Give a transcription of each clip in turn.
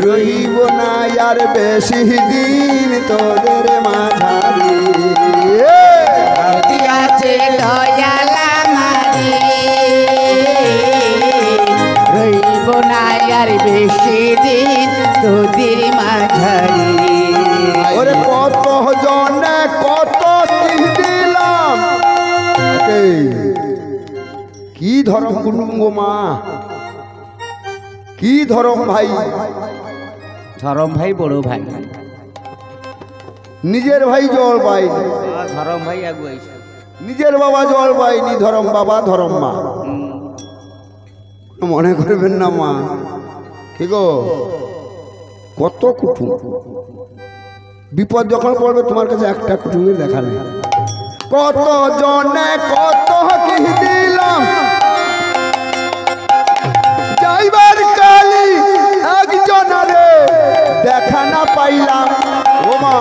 রইব না আর বেশি দিন তোদের মাঝারি আছে দয়াল আমারে রইব না আর বেশি দিন তোদের মাঝারি ওরে কত জনে কত কি দিলাম কি ধরম কুটুম্ব মা কি ধরম ভাই ধরম ভাই বড় ভাই নিজের ভাই জল পাইনি ধরম ভাই আগুয়াইছে নিজের বাবা জল পাইনি ধরম বাবা ধরম মা মনে করবেন না মা কি গো কত কুটুম বিপদ যখন পড়বে তোমার কাছে একটা কুটুমের দেখা নেই কত জনে কত কি দিলাম যাইবার কালি একজনারে দেখা না পাইলাম ও মা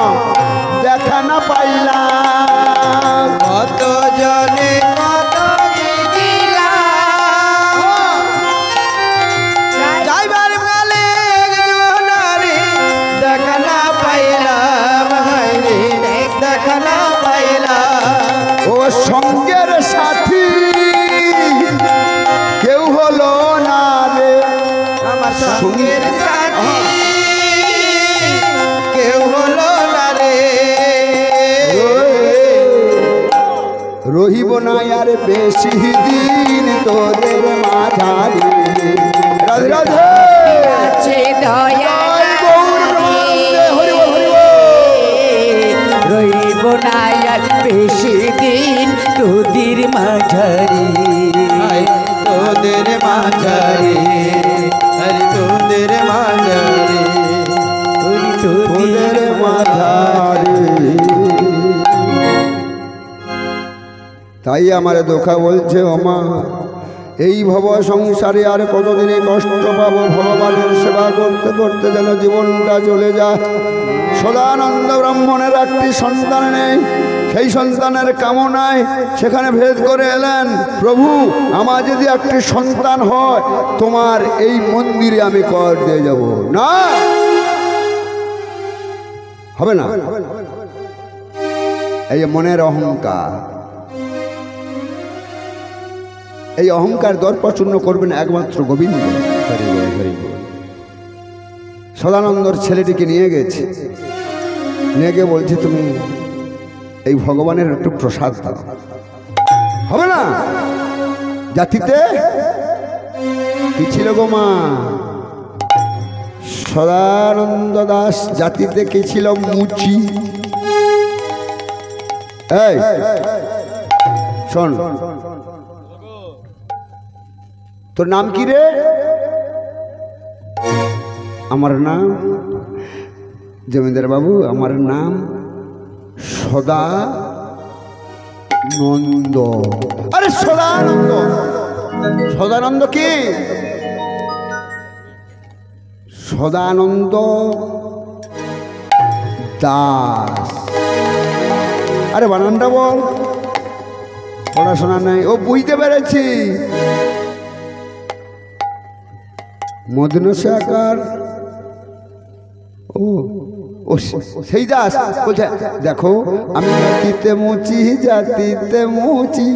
দেখা না পাইলাম কত জনে কত যাইবার কালে একজনারে দেখা না পাইলাম দেখা না পাইলাম ও সঙ্গের সাথী কেউ হলো না রে আমার সঙ্গের সাথী কেউ হলো না রে রহিব না আর বেশি দিন তোদের মাঝারি রাধে রাধে আছে দয়াল রইব না আর বেশি দিন তোদের মাঝারি তোদের মাঝারি আরে তোদের মাঝারি তোদের মাঝারি তাই আমার দোকা বলছে ওমা এই ভব সংসারে আর কতদিনে কষ্ট পাবো ভগবানের সেবা করতে করতে যেন জীবনটা চলে যায় সদানন্দ ব্রাহ্মণের একটি সন্তান নেই সেই সন্তানের কামনায় সেখানে ভেদ করে এলেন প্রভু আমার যদি একটি সন্তান হয় তোমার এই মন্দিরে আমি কর দিয়ে যাব না হবে না এই মনের অহংকার এই অহংকার দর্পচূর্ণ করবেন একমাত্র গোবিন্দ সদানন্দর ছেলেটিকে নিয়ে গেছে নিয়ে গিয়ে বলছে তুমি এই ভগবানের একটু প্রসাদ দাও হবে না জাতিতে কি ছিল গো মা সদানন্দ দাস জাতিতে কি ছিল মুচি এই শোন তোর নাম কি রে আমার নাম জমিদার বাবু আমার নাম সদানন্দ আরে সদানন্দ সদানন্দ কি সদানন্দ দাস আরে বানানটা বল পড়াশোনা নাই ও বুঝতে পেরেছি মদনসে আকার ও ও সেই দাস বলছে দেখো আমি জাতিতে মুচি জাতিতে মুচি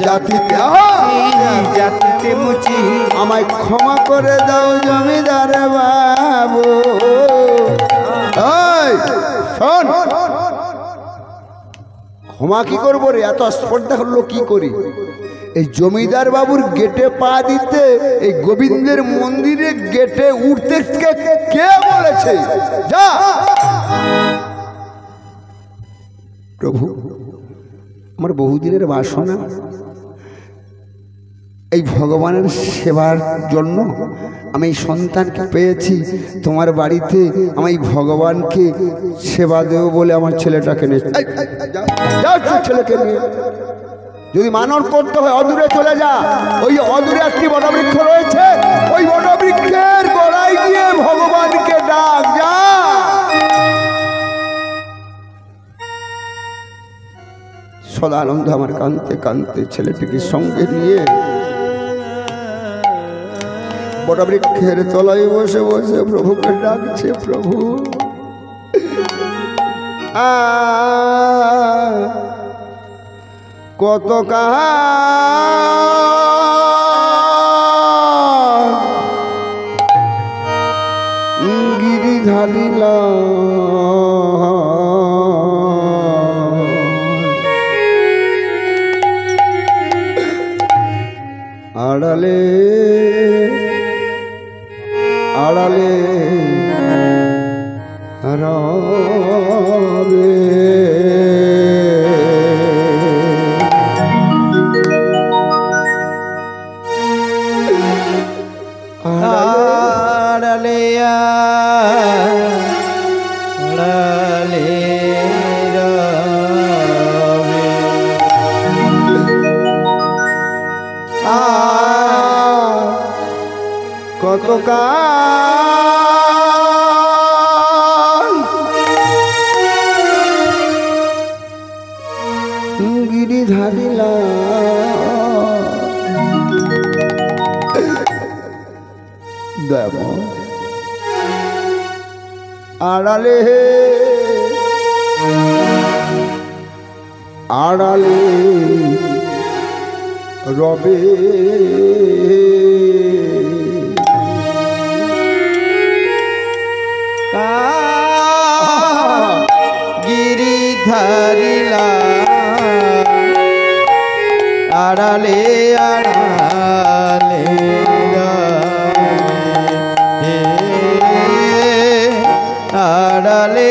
জাতিতে জাতিতে মুচি আমায় ক্ষমা করে দাও জমিদার বাবু এই শোন ক্ষমা কি করবো রে এত স্পর্ধা হলো কি করি এই জমিদার বাবুর গেটে পা দিতে এই গোবিন্দের মন্দিরে গেটে উঠতে কে বলেছে যা প্রভু আমার বহুদিনের বাসনা এই ভগবানের সেবার জন্য আমি এই সন্তানকে পেয়েছি তোমার বাড়িতে আমি ভগবানকে সেবা দেব বলে আমার ছেলেটাকে নিয়ে ছেলেকে নিয়ে যদি মানব করতে হয় অদূরে চলে যা ওই অদূরে একটি বটবৃক্ষ রয়েছে ওই বটবৃক্ষের গোড়ায় গিয়ে ভগবানকে ডাক যা সদানন্দ আমার কাঁদতে কাঁদতে ছেলেটিকে সঙ্গে নিয়ে বটবৃক্ষের তলায় বসে বসে প্রভুকে ডাকছে, প্রভু কত গিরিধারিলা আড়ালে আড়ালে রবে আড়ালে আড়ালে রবে কত গিরিধারিলা দেব আড়ালে আড়ালে রবে গিরিধারিলা আড়ালে আড়ালে আড়ালে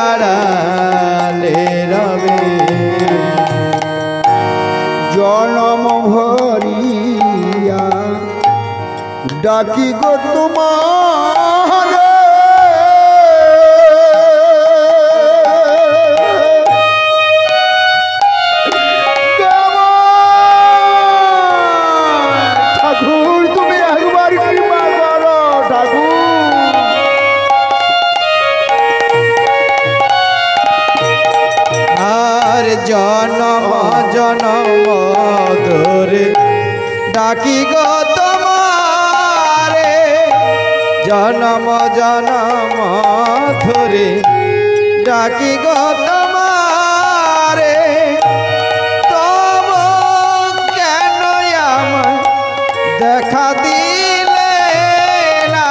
আড়ালে রবে জনম ভরিয়া ডাকি গো তোমার ঠাকুর, তুমি একবার কৃপা করো ঠাকুর। আর জনম জনম ধরে ডাকি গো তোমারে, জনম জনম ধরে ডাকি গো তোমারে, তব কেন আমার দেখা দিলে না,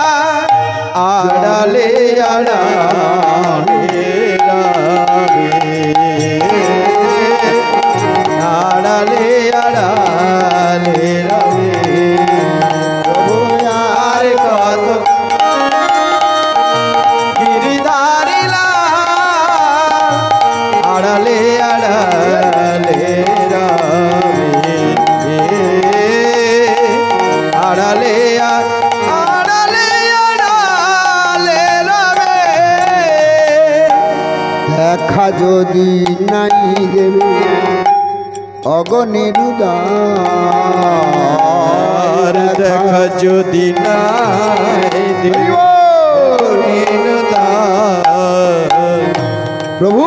আড়ালে আড়ালে আড়ালে আড়ালে রবে প্রভু আর কত গিরিধারিলা আড়ালে আড়ালে রবে আড়ালে আড়ালে আড়ালে রবে দেখা যদি নাই দেবে অগনিরুদার, দেখা যদি নাই দেব প্রভু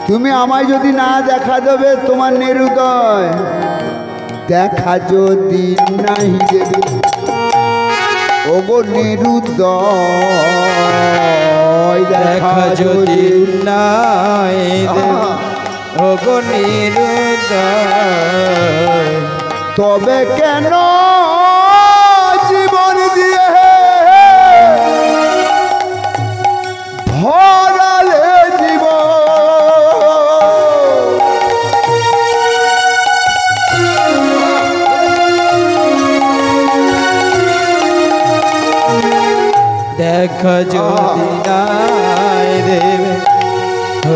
তুমি আমায় যদি না দেখা দেবে তোমার নিরুদয়, দেখা যদি নাই দেবে ওগো নিরুদয়, দেখা যদি নাই ওগো নিরুদয়, তবে কেন জীবন দিয়ে ভরালে জীবন, দেখা যদি নাই দেবে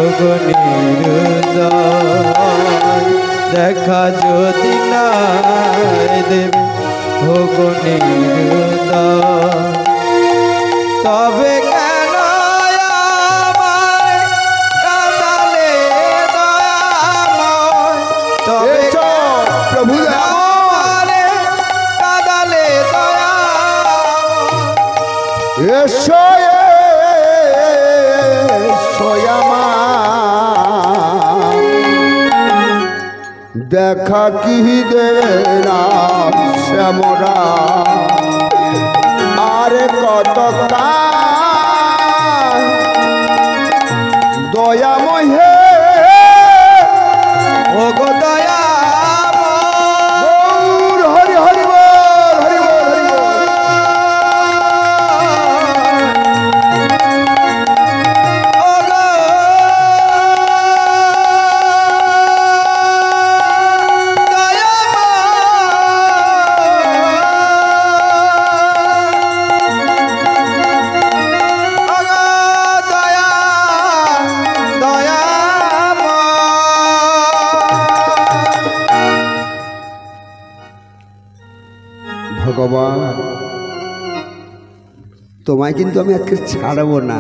ওগো নিরুদয়, দেখা যদি নাই দেবে ওগো নিরুদয়, তবে কেন আমায় কাঁদালে দয়াময়, তবে প্রভু আমারে কাঁদালে দয়াময়, এসো দেখা কি দেবে না শ্যামরা আরে কত দয়াময় হে ও গো দয়া গৌর হরি হরি বল হরি বল হরি বল ও গো দয়া ও গো দয়া দয়া ভগবান তোমায় কিন্তু আমি আজকে ছাড়বো না।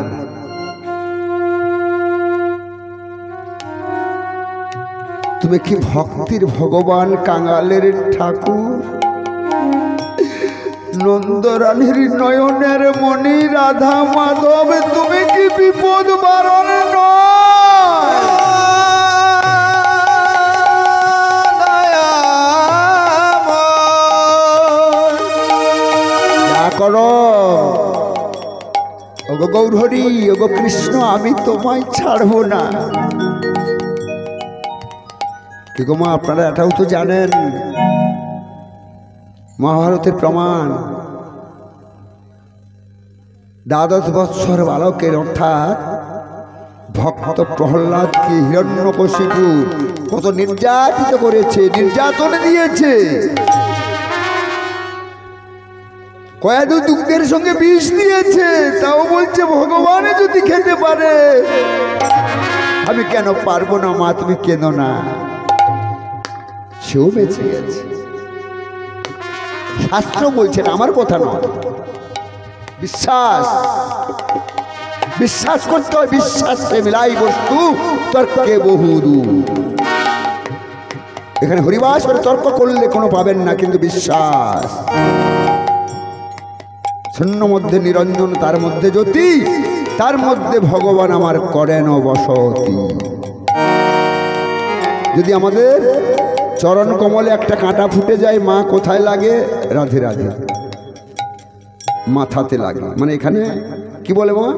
তুমি কি ভক্তির ভগবান, কাঙালের ঠাকুর, নন্দরানীর নয়নের মণি, রাধা মাধব, তুমি কি বিপদ বারণ নয়? যা করো ওগো গৌরহরি, ওগো কৃষ্ণ, আমি তোমায় ছাড়বো না। কি গো মা, আপনারা এটাও তো জানেন, মহাভারতের প্রমাণ, দ্বাদশ বৎসর বালকের অর্থাৎ ভক্ত প্রহ্লাদকে হিরণ্যকশিপু কত নির্যাতিত করেছে, নির্যাতন দিয়েছে, কয়েক দুঃখের সঙ্গে বিষ দিয়েছে, তাও বলছে ভগবানে যদি খেতে পারে আমি কেন পারবো না মা, তুমি কেন না। সেও বেঁচে গেছে। শাস্ত্র বলছেন, আমার কথা নয়, বিশ্বাস বিশ্বাস করতে হয়, বিশ্বাসে মিলাই বস্তু তর্কে বহুদূর। এখানে হরিবাস করে তর্ক করলে কোনো পাবেন না, কিন্তু বিশ্বাস, শূন্য মধ্যে নিরঞ্জন, তার মধ্যে জ্যোতি, তার মধ্যে ভগবান আমার করেন বসতি। যদি আমাদের চরণ কমলে একটা কাঁটা ফুটে যায়, মা কোথায় লাগে? রাধে রাধে, মাথাতে লাগে। মানে এখানে কি বলে মা?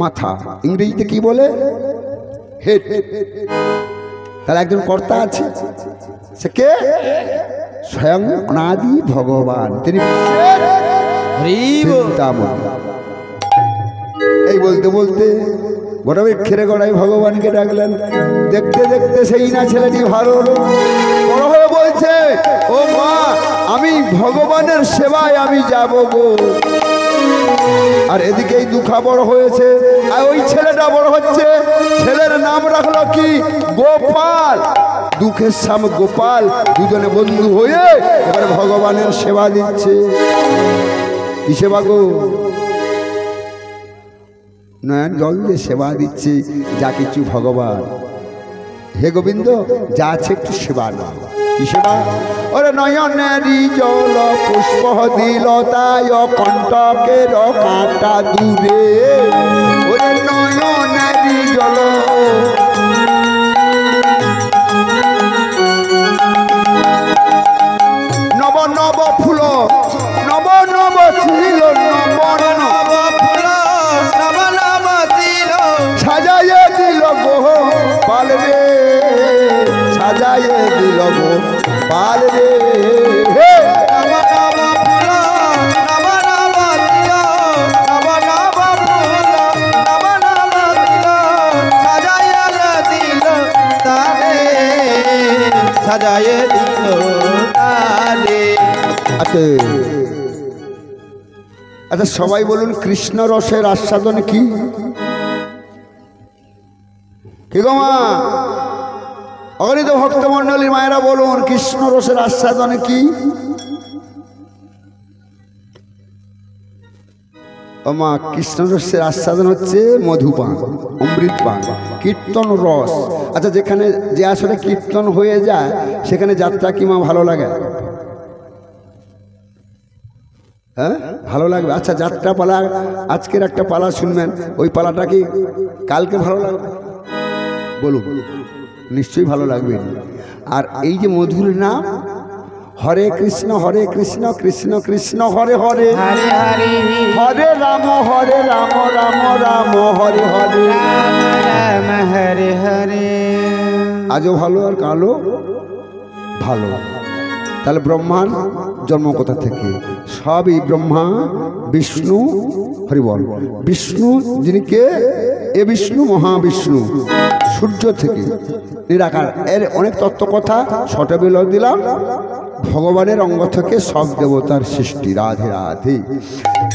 মাথা। ইংরেজিতে কি বলে? হেড। তাহলে একজন কর্তা আছে, সে কে? স্বয়ং অনাদি ভগবান, তিনি চিন্তামণি। এই বলতে বলতে গোটাবের খেরে গড়াই ভগবানকে ডাকলেন। দেখতে দেখতে সেই না ছেলেটি ভালো হলো, বড় হয়ে বলছে, ও মা, আমি ভগবানের সেবায় আমি যাব গো। আর এদিকে এই দুঃখা বড় হয়েছে, আর ওই ছেলেটা বড় হচ্ছে, ছেলের নাম রাখলো কি? গোপাল। দুঃখের সাম গোপাল, দুজনে বন্ধু হয়ে এবারে ভগবানের সেবা দিচ্ছে। কি সেবা গো? নয়ন জল দিয়ে সেবা দিচ্ছে, যা কিছু ভগবান। হে গোবিন্দ, যা আছে একটু সেবা না। কি সেবা? ওরে নয়নেরই জল পুষ্প দিল, তাই কণ্টকের কাঁটা দূরে। ওরে নয়নেরই জল নব নব ফুল, নব নব ছিল, নব নব ফুল, নব নব ছিল, সাজাইয়ে দিল গো পাল রে, সাজাইয়ে দিল গো পাল রে। নব নব ফুল, নব নব ছিল, নব নব ফুল, নব নব ছিল, সাজাইয়া দিল তারে, সাজাইয়া দিল তারে। আচ্ছা আচ্ছা, সবাই বলুন, কৃষ্ণ রসের আস্বাদন কি? কি গো মা, অগণিত ভক্তমণ্ডলীর মায়েরা বলুন, কৃষ্ণ রসের আস্বাদন কি? ও মা, কৃষ্ণ রসের আস্বাদন হচ্ছে মধুপান, অমৃত পান, কীর্তন রস। আচ্ছা, যেখানে যে আসলে কীর্তন হয়ে যায় সেখানে যাত্রা কি মা ভালো লাগে? হ্যাঁ, ভালো লাগবে। আচ্ছা, যাত্রা পালা, আজকের একটা পালা শুনবেন, ওই পালাটা কি কালকে ভালো লাগবে? বলুন, নিশ্চয়ই ভালো লাগবে। আর এই যে মধুর নাম হরে কৃষ্ণ কৃষ্ণ কৃষ্ণ হরে হরে হরে হরে হরে রাম রাম রাম হরে হরে রাম হরে হরে। আজও ভালো আর কালো ভালো। তাহলে ব্রহ্মার জন্ম কোথা থেকে? সবই ব্রহ্মা বিষ্ণু হরিবল। বিষ্ণু যিনি কে? এ বিষ্ণু মহাবিষ্ণু, সূর্য থেকে নিরাকার। এর অনেক তত্ত্ব কথা শর্টে বলে দিলাম। ভগবানের অঙ্গ থেকে সব দেবতার সৃষ্টি। রাধে রাধে।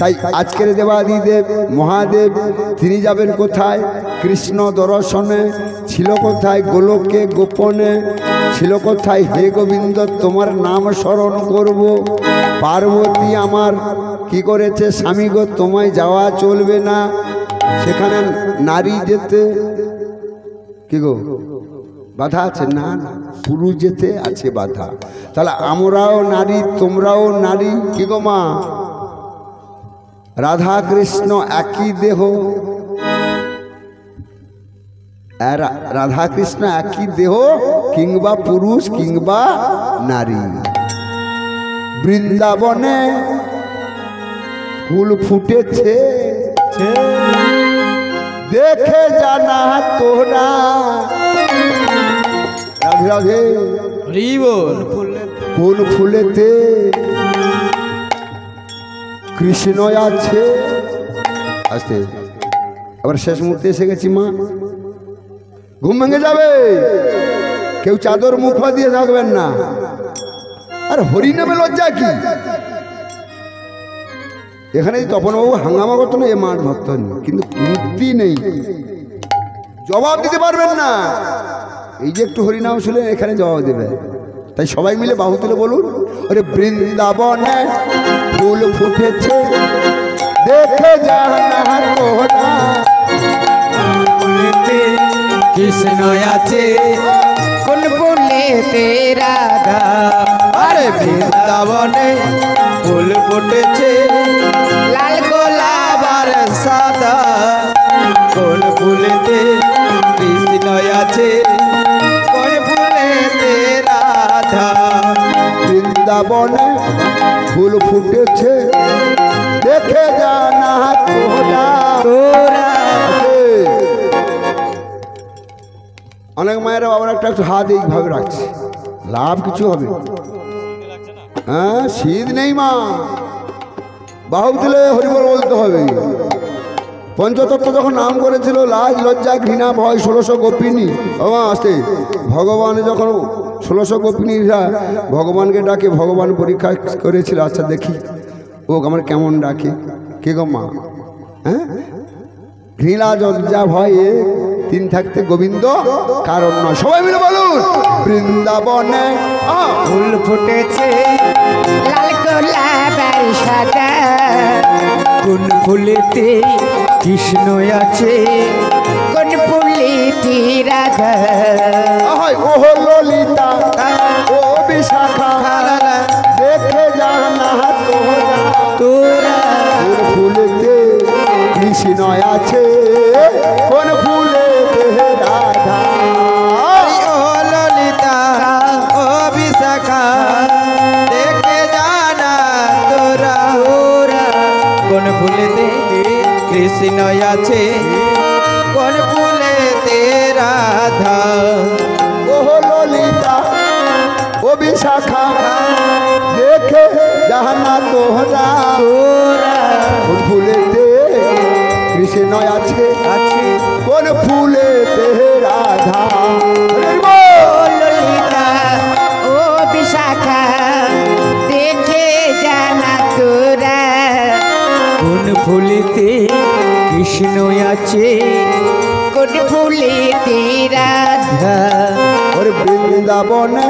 তাই আজকের দেবাদিদেব মহাদেব তিনি যাবেন কোথায়? কৃষ্ণ দর্শনে। ছিল কোথায়? গোলকে গোপনে। ছিল কোথায়? হে গোবিন্দ তোমার নাম স্মরণ করব। পার্বতী আমার কি করেছে? স্বামী গো তোমায় যাওয়া চলবে না। সেখানে নারী যেতে কি গো বাধা আছে? না না, পুরুষ যেতে আছে বাধা। তাহলে আমরাও নারী, তোমরাও নারী। কি গো মা? রাধা কৃষ্ণ একই দেহ। রাধা কৃষ্ণ একই দেহ, কিংবা পুরুষ কিংবা নারী। বৃন্দাবনে ফুল ফুটেছে দেখে জানা তোরা। রাধে রাধে। কোন ফুলেতে কৃষ্ণ আছে? আসতে আবার শেষ মুহূর্তে এসে গেছি মা, ঘুম ভেঙে যাবে। কেউ চাদর মুখ দিয়ে থাকবেন না। আর হরি নামে লজ্জা কি? এখানে তপনবাবু হাঙ্গামা করতো না, এ মাঠ ধরতেন, কিন্তু মুক্তি নেই, জবাব দিতে পারবেন না। এই যে একটু হরিনাম শুনলেন, এখানে জবাব দেবে। তাই সবাই মিলে বাহু তুলে বলুন, ওরে বৃন্দাবনে ফুল ফুটেছে দেখে জানা তোরা। কৃষ্ণ আছে কোন ফুলেতে রাধা। আরে বৃন্দাবনে ফুল ফুটেছে লাল গোলাপ আর সাদা। কোন ফুলেতে কৃষ্ণ আছে কোন ফুলেতে রাধা। বৃন্দাবনে ফুল ফুটেছে দেখে জানা তোরা। অনেক মায়েরা বাবার একটা একটু হাত এইভাবে রাখছে, লাভ কিছু হবে? হ্যাঁ, শীত নেই মা, বাহু তুলে হরিবল বলতে হবে। পঞ্চতত্ত্ব যখন নাম করেছিল, লাজ লজ্জা ঘৃণা ভয় 1600 গোপিনী। আসতে ভগবান যখন 1600 গোপিনীরা ভগবানকে ডাকে, ভগবান পরীক্ষা করেছিল, আচ্ছা দেখি ও আমার কেমন ডাকে। কে গো মা? হ্যাঁ, ঘৃণা লজ্জা ভয়ে তিন থাকতে গোবিন্দ কারণ নয়। সবাই মিলে বলুন, বৃন্দাবনে ফুল ফুটেছে লাল গোলাপ আর সাদা। কোন ফুলেতে কৃষ্ণ আছে কোন ফুলেতে রাধা। ও ললিতা ও বিশাখা দেখে জানা তোরা। কোন ফুলেতে কৃষ্ণ আছে কোন ফুলেতে রাধা। ও ললিতা ও বিশাখা দেখে জানা তোরা। কোন ফুলেতে কৃষ্ণ আছে কোন ফুলেতে রাধা। ও ললিতা ও বিশাখা দেখে জানা তোরা। কোন ফুলেতে কৃষ্ণ আছে কোন ফুলেতে রাধা। ললিতা ও বিশাখা দেখে জানা তোরা। কোন ফুলেতে কৃষ্ণ আছে কোন ফুলেতে রাধা। ওরে বৃন্দাবনে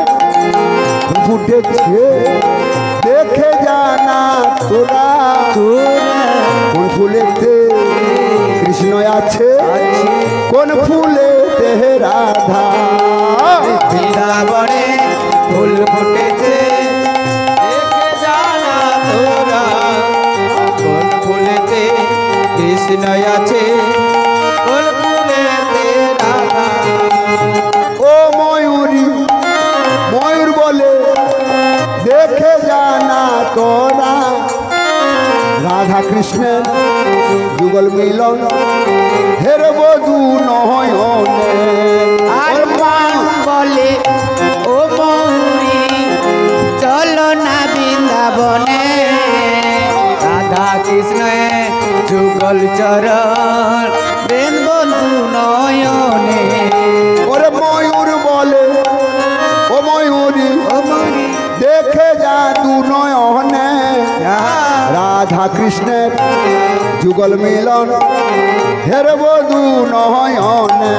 ফুটেছে দেখে জানা তোরা। কোন ফুলেতে কৃষ্ণ আছে কোন ফুলেতে রাধা। বৃন্দাবনে ফুল ফুটেছে দেখে জানা তোরা। কোন ফুলেতে কৃষ্ণ আছে কোন ফুলেতে রাধা। ও ময়ূরী কৃষ্ণের যুগল মিলন হের বধু নয়নে। আর মন বলে ও মৌরি চলো না বৃন্দাবনে, রাধা কৃষ্ণ যুগল চরণ প্রেম বন্ধু নয়নে। ওরে ময়ূর বলে ও ময়ূরী ও মৌরি দেখে যা দু নয়নে, রাধা কৃষ্ণের যুগল মিলন হের বধু নয়নে।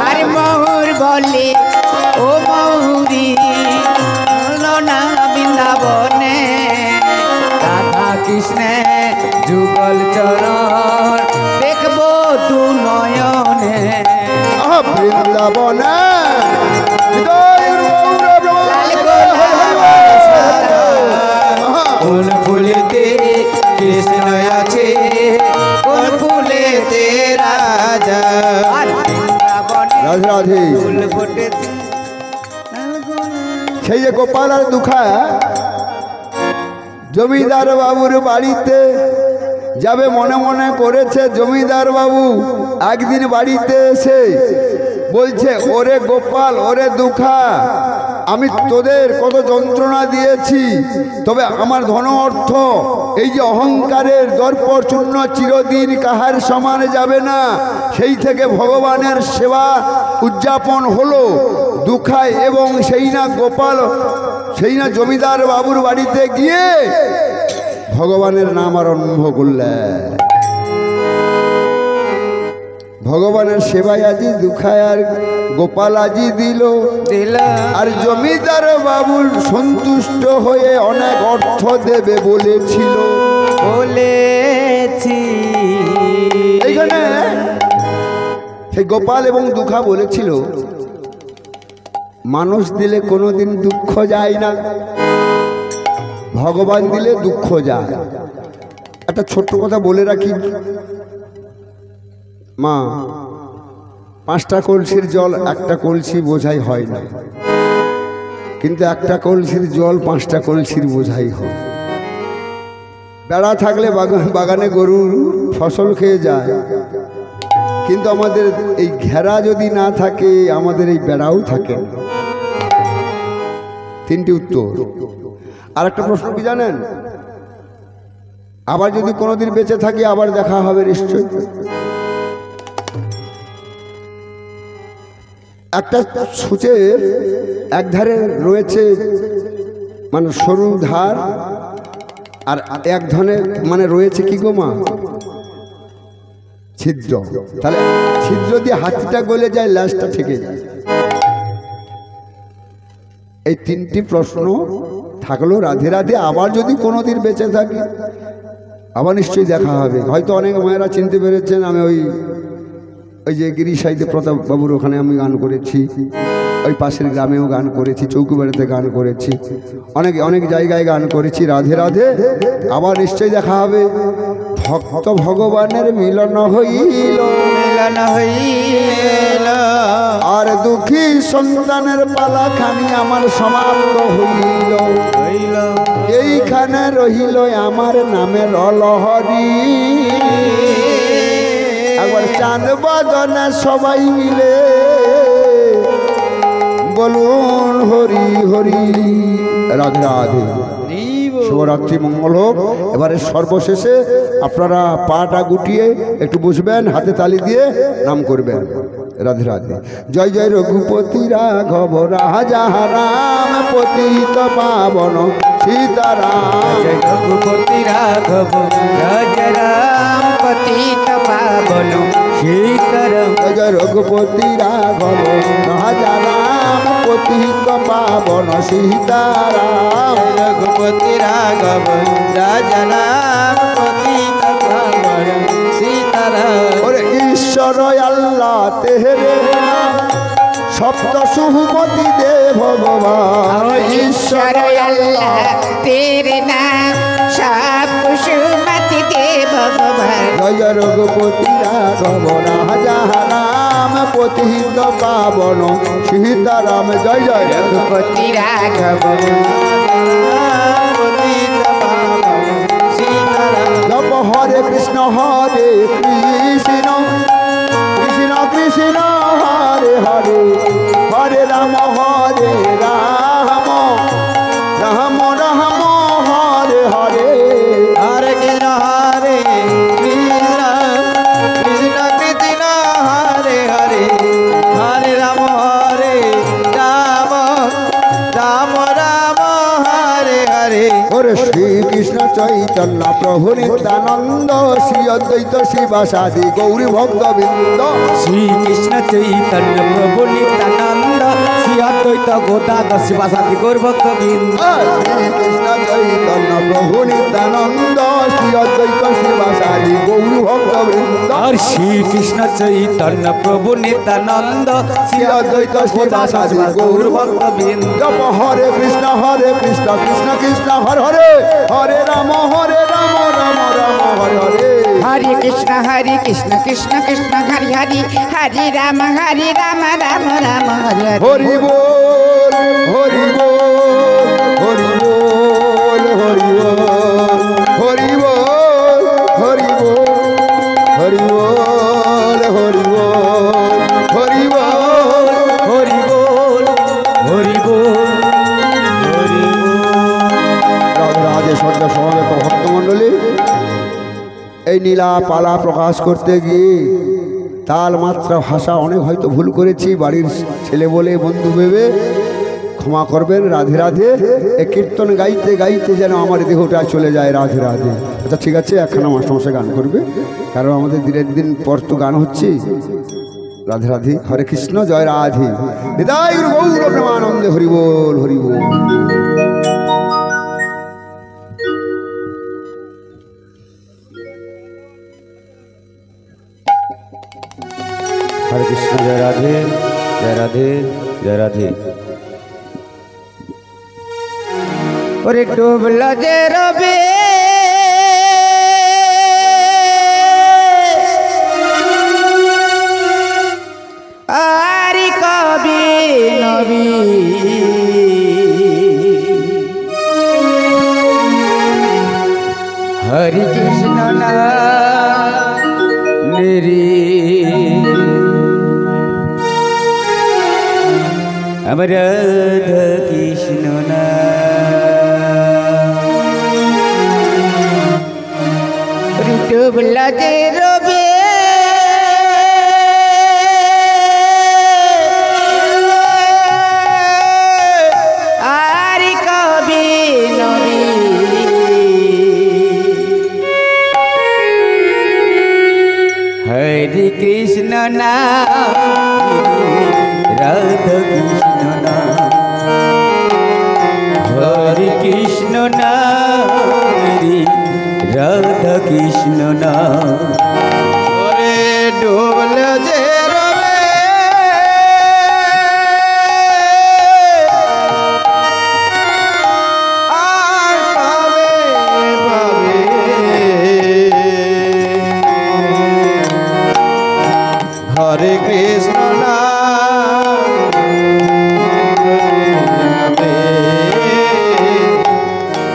আর মহুর বলে ও মৌরি চলো না বৃন্দাবনে, রাধা কৃষ্ণ যুগল চরণ দেখবো দু নয়নে। বৃন্দাবনে কোন ফুলেতে কৃষ্ণ আছে, কোন ফুলেতে রাজা। রাধে রাধে। ফুল ফুটেছে সেই যে গোপাল আর দুখা জমিদার বাবুর বাড়িতে যাবে মনে মনে করেছে। জমিদার বাবু একদিন বাড়িতে এসে বলছে, ওরে গোপাল ওরে দুখা, আমি তোদের কত যন্ত্রণা দিয়েছি, তবে আমার ধন অর্থ এই যে অহংকারের দর্প চূর্ণ চিরদিন কাহার সমান যাবে না। সেই থেকে ভগবানের সেবা উদযাপন হলো দুখায়, এবং সেই না গোপাল সেই না জমিদার বাবুর বাড়িতে গিয়ে ভগবানের নাম আরম্ভ করলেন। ভগবানের সেবায় আজি দুখায় আর গোপাল আজি দিল। আর জমিদার বাবুর সন্তুষ্ট হয়ে অনেক অর্থ দেবে বলেছিল। বলেছি এইখানে সেই গোপাল এবং দুখা বলেছিল, মানুষ দিলে কোনোদিন দুঃখ যায় না, ভগবান দিলে দুঃখ যায়। একটা ছোট্ট কথা বলে রাখি মা, 5টা কলসির জল একটা কলসি বোঝাই হয় না, কিন্তু একটা কলসির জল 5টা কলসির বোঝাই হয়। বেড়া থাকলে বাগানে গরুর ফসল খেয়ে যায়, কিন্তু আমাদের এই ঘেরা যদি না থাকে আমাদের এই বেড়াও থাকে। 3টি উত্তর। আর একটা প্রশ্ন কি জানেন? আবার যদি কোনোদিন বেঁচে থাকি আবার দেখা হবে নিশ্চয়। একটা সূচের একধারে রয়েছে মানে সরু ধার, আর এক ধরনের মানে রয়েছে কি গো মা, ছিদ্র। তাহলে ছিদ্র দিয়ে হাতিটা গলে যায়, লাশটা থেকে যায়। এই 3টি প্রশ্ন থাকলো। রাধে রাধে। আবার যদি কোনোদিন বেঁচে থাকি আবার নিশ্চয়ই দেখা হবে। হয়তো অনেক মায়েরা চিনতে পেরেছেন, আমি ওই যে গিরিশাইতে প্রতাপ বাবুর ওখানে আমি গান করেছি, ওই পাশের গ্রামেও গান করেছি, চৌকিবাড়িতে গান করেছি, অনেক জায়গায় গান করেছি। রাধে রাধে। আবার নিশ্চয়ই দেখা হবে। ভক্ত ভগবানের মিলন হইল, মিলন হইল, আর দুঃখী সন্তানের পালাখানি আমার সমাপ্ত হইল। এইখানে রহিল আমার নামের অলহরি। একবার চাঁদ বদনে সবাই মিলে বলুন হরি হরি। রাধে রাধে। শুভরাত্রি, মঙ্গল হোক। এবারে সর্বশেষে আপনারা পাটা গুটিয়ে একটু বসবেন, হাতে তালি দিয়ে নাম করবেন। রাধে রাধে। জয় জয় রঘুপতি রাঘব রাজা রাম পতিত পাবন সীতারাম। জয় রঘুপতি রাঘব রাজা রাম পতিত পাবন সীতারাম। জয় জয় রঘুপতি রাঘব রাজা রাম পতিত পাবন সীতারাম। রঘুপতি রাঘব রাজা রাম পতিত পাবন সীতারাম। ওরে ঈশ্বর আল্লাহ তেহরে সপ্ত সুমতি দে ভগবান। ঈশ্বর আল্লাহ তেরে নাম সব সুমতি দে ভগবান। জয় জয় রঘুপতি রাঘব রাজা রাম পতিত পাবন সীতারাম। জয় জয় রঘুপতি রাঘব পতিত পাবন সীতারাম। জপ হরে কৃষ্ণ কৃষ্ণ কৃষ্ণ হরে হরে হরে রাম রাম রাম রাম হরে হরে হরে কৃষ্ণ কৃষ্ণ কৃষ্ণ হরে হরে হরে রাম রাম রাম রাম হরে হরে। ওরে শ্রীকৃষ্ণ চৈতন্য প্রভু নিত্যানন্দ শ্রী অদ্বৈত শিবাসাদি গৌরী ভক্তবৃন্দ শ্রীকৃষ্ণ চৈতন্য প্রভু নিত্যানন্দ শ্রী অদ্বৈত গদাধর শিবাসাদি গৌর ভক্তবৃন্দ। শ্রীকৃষ্ণ চৈতন্য প্রভু নিত্যানন্দ শ্রী অদ্বৈত শিবাসাদি গৌরী ভক্তবৃন্দ আর শ্রীকৃষ্ণ চৈতন্য প্রভু নিত্যানন্দ শ্রী অদ্বৈত শিবাসাদি গৌর ভক্তবৃন্দ। জপ হরে কৃষ্ণ কৃষ্ণ কৃষ্ণ হরে হরে হরে রাম রাম রাম হরে হরে হরে কৃষ্ণ কৃষ্ণ কৃষ্ণ হরে হরে হরে রাম রাম রাম হরে হরে। হরি বল হরি বল হরি বল হরি বল হরি বল হরি বল হরি বল হরি বল হরি বল হরি বল হরি বল হরি রাজে সন্ধ্যা সমবেত ভক্তমণ্ডলী, এই নীলা পালা প্রকাশ করতে গিয়ে তাল মাত্রা ভাষা অনেক হয়তো ভুল করেছি, বাড়ির ছেলে বলে বন্ধু ভেবে ক্ষমা করবেন। রাধে রাধে। এই কীর্তন গাইতে গাইতে যেন আমার দেহটা চলে যায় রাধে রাধে। আচ্ছা ঠিক আছে, একখানা মাস্টারমশাই গান করবে, কারণ আমাদের দিনের দিন পর তো গান হচ্ছে। রাধে রাধে। হরে কৃষ্ণ জয় রাধে। হৃদয় গৌর প্রেমানন্দে হরি বল হরি বল। হরে কৃষ্ণ জয় রাধে জয় রাধে জয় রাধে। ওরে ডুবল যে রবে আর কবি নবী হরি কৃষ্ণ নেরি আমার রাধা কৃষ্ণ না ডুবলা যে রবে আর কবি নবী হরে কৃষ্ণ না রাধা কৃষ্ণ না হরে কৃষ্ণ না রাধা কৃষ্ণ না। ওরে ডুবল যে রবে আর পাবে পাবে হরে কৃষ্ণ না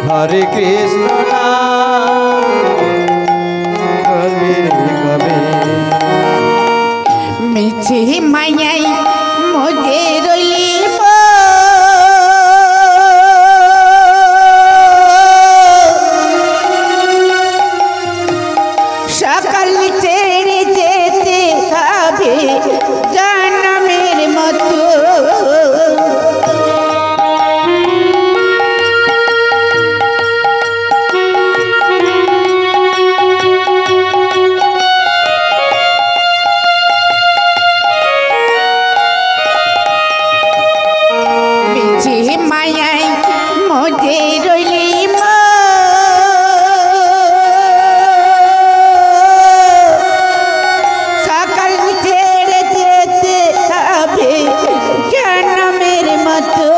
হরে কৃষ্ণ না মিছি মায়াই মজে রইব সকাল ছেড়ে যেতে হবে জনমের মতো। মায়াই মধ্যে রইলি সকাল ছেড়ে যেতে হবে জনমের মতো।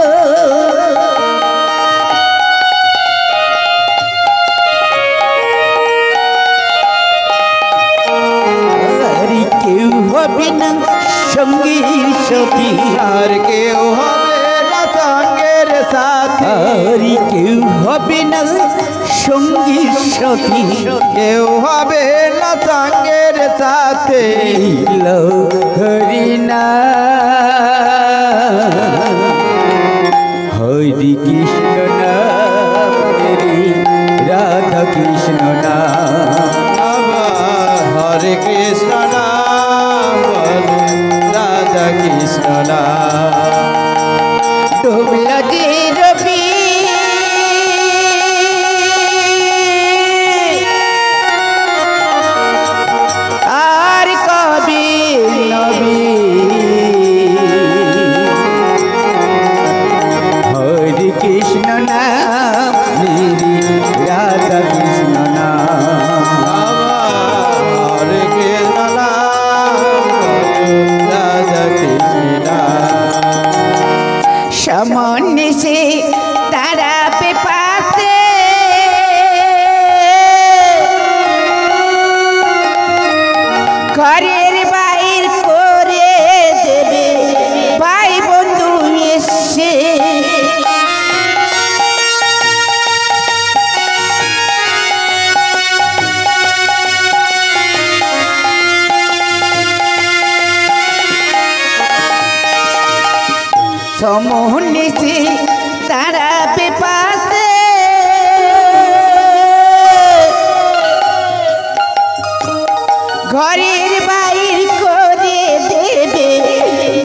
আর কেউ হবে না সঙ্গী সখী, আর কেউ হবে না সঙ্গের সাথী। আর কেউ হবে না সঙ্গী সাথী, কেউ হবে না সঙ্গের সাথে। হরি না হরি কৃষ্ণ নাম রে রাধা কৃষ্ণ নাম, হরে কৃষ্ণ নাম বলো রাধা কৃষ্ণ নাম। ডুবল যে রবি আর কবি নবী, হরে কৃষ্ণ নাম মেরি রাধা কৃষ্ণ নাম, হরে কৃষ্ণ নাম বলো রাধা কৃষ্ণ নাম। সামনে সে দাঁড়াবে পাশে, ঘরের বাইর করে দেবে ভাই বন্ধু এসে, সমনে সে দাঁড়াবে পাশে, ঘরের বাইর করে দেবে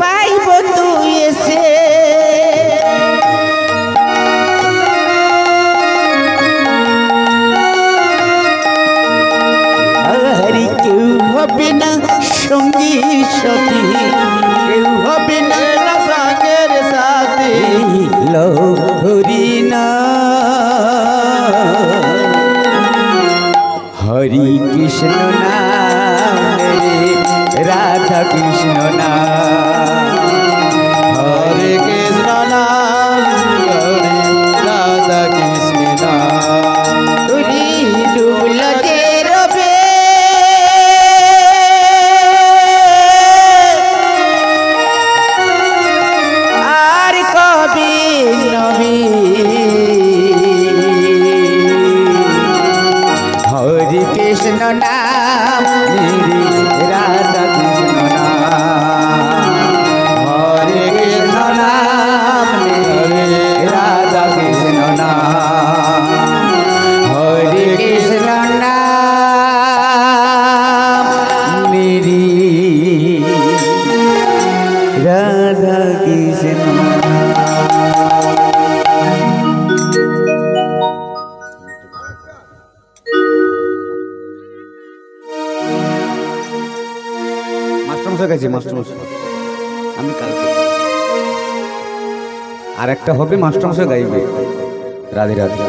ভাই বন্ধু এসে, আর কেউ হবে না সঙ্গী সাথী, কেউ হবে না সঙ্গের সাথে। হরি না হরি কৃষ্ণ নাম রে রাধা কৃষ্ণ নাম, হরে কৃষ্ণ নাম হরে রাধা কৃষ্ণ নাম। হরি ডুবল যে রবে আর কবি নবী, হরে কৃষ্ণ নাম মেরি রাধা কৃষ্ণ নাম, হরে কৃষ্ণ নাম মেরি রাধা কৃষ্ণ নাম, হরে কৃষ্ণ নাম মেরি রাধা কৃষ্ণ মাস্টারমশাই গাইছে, মাস্টারমশাই আমি কালকে আর একটা হবে, মাস্টারমশাই গাইবে রাধে রাধে।